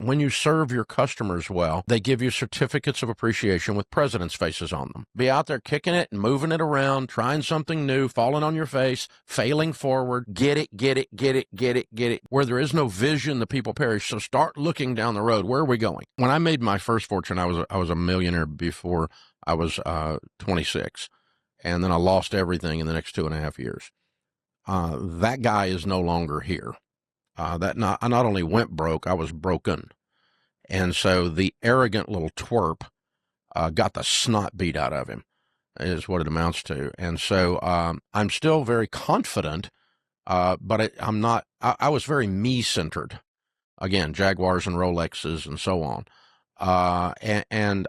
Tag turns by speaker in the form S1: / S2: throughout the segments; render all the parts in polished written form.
S1: when you serve your customers well, they give you certificates of appreciation with presidents' faces on them. Be out there kicking it and moving it around, trying something new, falling on your face, failing forward. Get it, get it, get it, get it, get it. Where there is no vision, the people perish. So start looking down the road. Where are we going? When I made my first fortune, I was a millionaire before I was 26. And then I lost everything in the next 2.5 years. That guy is no longer here. I not only went broke, I was broken. And so the arrogant little twerp got the snot beat out of him, is what it amounts to. And so I'm still very confident, but I'm not. I was very me-centered. Again, Jaguars and Rolexes and so on. And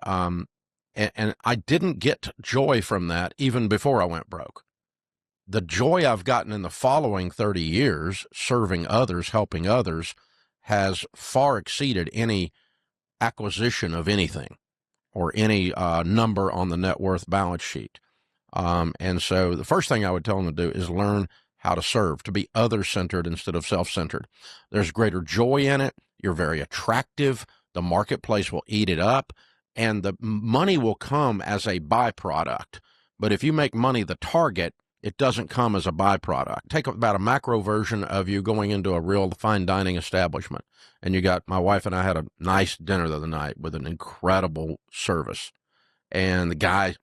S1: I didn't get joy from that even before I went broke. The joy I've gotten in the following 30 years, serving others, helping others, has far exceeded any acquisition of anything or any number on the net worth balance sheet. And so the first thing I would tell them to do is learn how to serve, to be other-centered instead of self-centered. There's greater joy in it. You're very attractive. The marketplace will eat it up, and the money will come as a byproduct. But if you make money the target, it doesn't come as a byproduct. Take about a macro version of you going into a real fine dining establishment. And my wife and I had a nice dinner the other night with an incredible service. And the guy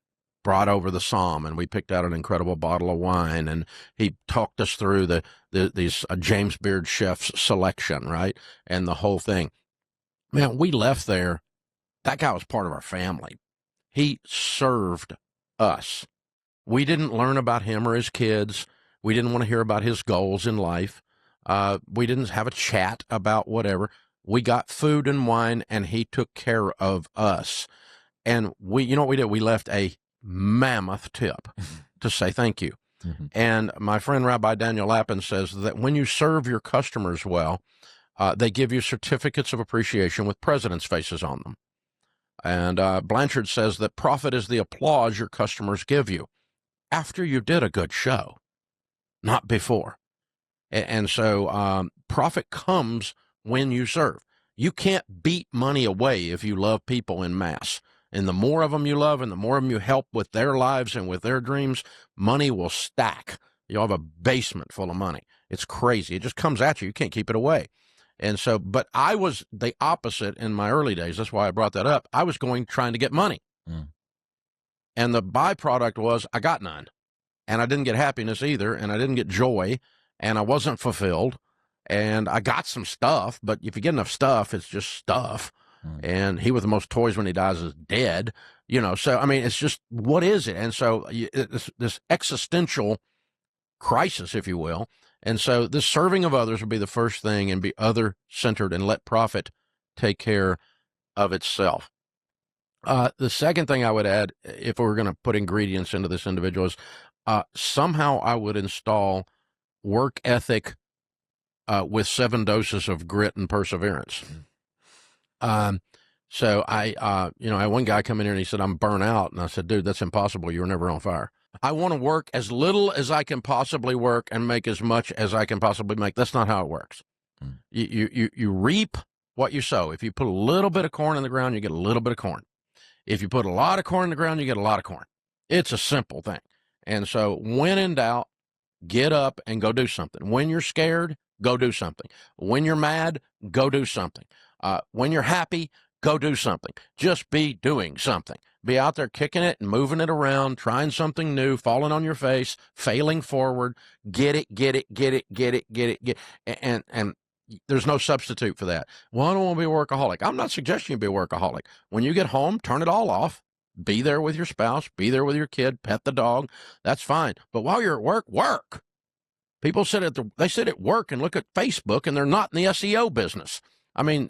S1: brought over the Somme, and we picked out an incredible bottle of wine. And he talked us through these James Beard chef's selection, right? And the whole thing. Man, we left there. That guy was part of our family. He served us. We didn't learn about him or his kids. We didn't want to hear about his goals in life. We didn't have a chat about whatever. We got food and wine, and he took care of us. And you know what we did? We left a mammoth tip to say thank you. Mm-hmm. And my friend Rabbi Daniel Lappin says that when you serve your customers well, they give you certificates of appreciation with presidents' faces on them. And Blanchard says that profit is the applause your customers give you after you did a good show, not before. And so profit comes when you serve. You can't beat money away if you love people in mass. And the more of them you love and the more of them you help with their lives and with their dreams, money will stack. You'll have a basement full of money. It's crazy. It just comes at you. You can't keep it away. And so, but I was the opposite in my early days. That's why I brought that up. I was trying to get money. Mm. And the byproduct was I got none. And I didn't get happiness either. And I didn't get joy. And I wasn't fulfilled. And I got some stuff. But if you get enough stuff, it's just stuff. Mm. And he with the most toys when he dies is dead. So, I mean, it's just, what is it? And so this existential crisis, if you will. And so this serving of others would be the first thing, and be other-centered and let profit take care of itself. The second thing I would add, if we were going to put ingredients into this individual, is somehow I would install work ethic with 7 doses of grit and perseverance. So I had one guy come in here and he said, I'm burnt out. And I said, dude, that's impossible. You were never on fire. I want to work as little as I can possibly work and make as much as I can possibly make. That's not how it works. Mm. You reap what you sow. If you put a little bit of corn in the ground, you get a little bit of corn. If you put a lot of corn in the ground, you get a lot of corn. It's a simple thing. And so when in doubt, get up and go do something. When you're scared, go do something. When you're mad, go do something. When you're happy, go do something. Just be doing something. Be out there kicking it and moving it around, trying something new, falling on your face, failing forward. Get it, get it, get it, get it, get it, get it. And there's no substitute for that. Well, I don't want to be a workaholic. I'm not suggesting you be a workaholic. When you get home, turn it all off. Be there with your spouse. Be there with your kid. Pet the dog. That's fine. But while you're at work, work. People sit at work and look at Facebook, and they're not in the SEO business. I mean,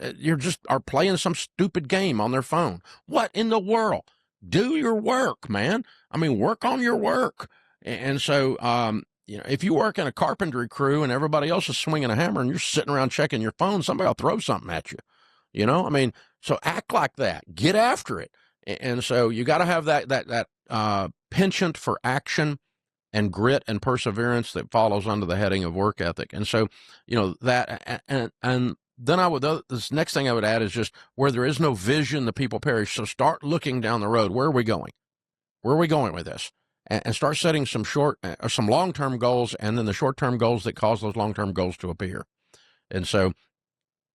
S1: are playing some stupid game on their phone. What in the world? Do your work, man. I mean, work on your work. And so, if you work in a carpentry crew and everybody else is swinging a hammer and you're sitting around checking your phone, somebody will throw something at you. I mean, so act like that. Get after it. And so you got to have that penchant for action and grit and perseverance that follows under the heading of work ethic. And so, that, and Then this next thing I would add is just where there is no vision, the people perish. So start looking down the road. Where are we going? Where are we going with this? And start setting some some long-term goals, and then the short-term goals that cause those long-term goals to appear. And so,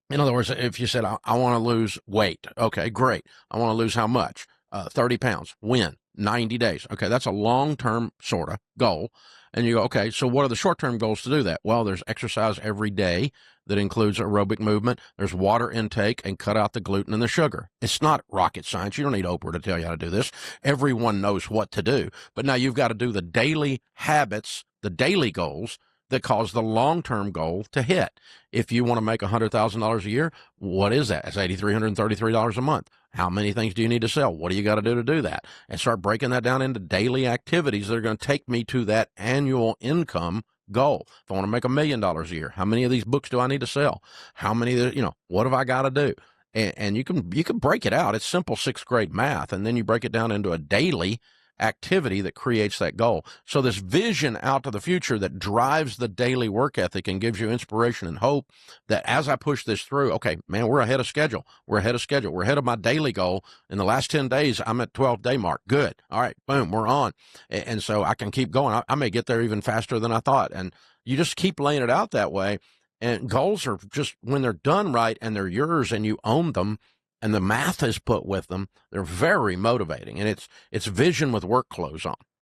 S1: in other words, if you said, I want to lose weight, okay, great. I want to lose how much? 30 pounds. When? 90 days. Okay, that's a long-term sort of goal. And you go, okay, so what are the short-term goals to do that? Well, there's exercise every day that includes aerobic movement. There's water intake, and cut out the gluten and the sugar. It's not rocket science. You don't need Oprah to tell you how to do this. Everyone knows what to do. But now you've got to do the daily habits, the daily goals that cause the long-term goal to hit. If you want to make $100,000 a year, what is that? It's $8,333 a month. How many things do you need to sell? What do you got to do that? And start breaking that down into daily activities that are going to take me to that annual income goal. If I want to make $1 million a year, how many of these books do I need to sell? How many, what have I got to do? And you can break it out. It's simple sixth grade math. And then you break it down into a daily activity that creates that goal. So this vision out to the future that drives the daily work ethic and gives you inspiration and hope that as I push this through, okay, man, we're ahead of schedule. We're ahead of schedule. We're ahead of my daily goal. In the last 10 days, I'm at 12-day mark. Good. All right, boom, we're on. And so I can keep going. I may get there even faster than I thought. And you just keep laying it out that way. And goals are just, when they're done right and they're yours and you own them, and the math is put with them, they're very motivating. And it's vision with work clothes on.